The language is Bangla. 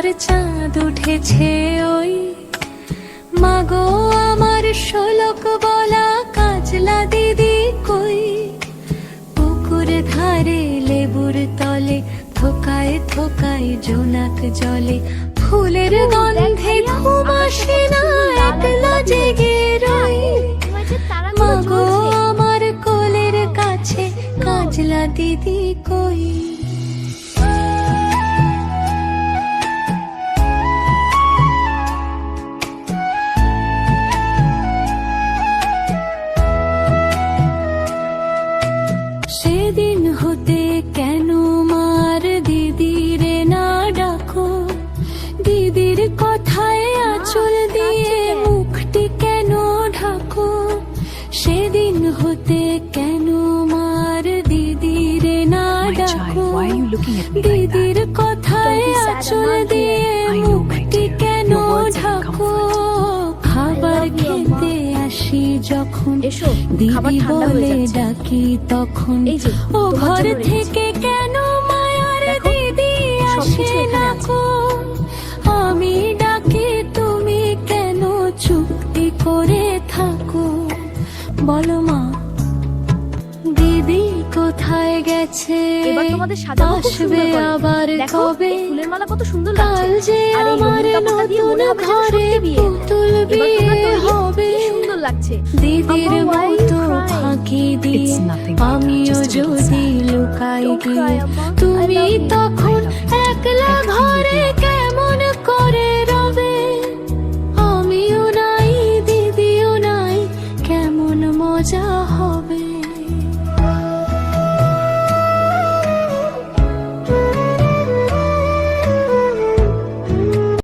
ঘর চাঁদ উঠেছে ওই মাগো আমার শোলক বলা কাজলা দিদি কই পুকুর ধারে লেবুর তলে থোকায় থোকায় জোনাক জলে ফুলের গন্ধে ঘুম আসে না একলা জেগে রই মাগো আমার কোলের কাছে কাজলা দিদি কই। সেদিন হতে কেন মার দিদিরে না ডাকো দিদির কথায় আঁচল দিয়ে মুখটি কেন ঢাকো সেদিন হতে কেন মার দিদিরে না ডাকো দিদির কথায় আঁচল দিয়ে মুখটি কেন ঢাকো খাবার খেতে আসি যখন দিদি বলে ডাকি তখন ও ঘর থেকে কেন মায়ার দিদি আসে না গো আমি ডাকি তুমি কেন চুপটি করে থাকো বলো মা দিদি কোথায় গেছে এবার তোমাদের সাজানো খুব আসবে সুন্দর করে। আবার দেখো, কবে এই ফুলের মালা কত সুন্দর কাল লাগছে যে আর এই আমার রঙিন কাপড়টা দিয়ে মনে হবে যেন ঘরে সত্যি বিয়ে। পুতুল এবার তোমরা বিয়ে তৈরি? হবে কি সুন্দর লাগছে দিদির Amma, why are you মতো crying? ফাঁকি দিয়ে It's nothing, Mama, আমিও just a little যদি sad. লুকাই Don't cry, গিয়ে Amma. I তুমি love you. তখন একলা ঘরে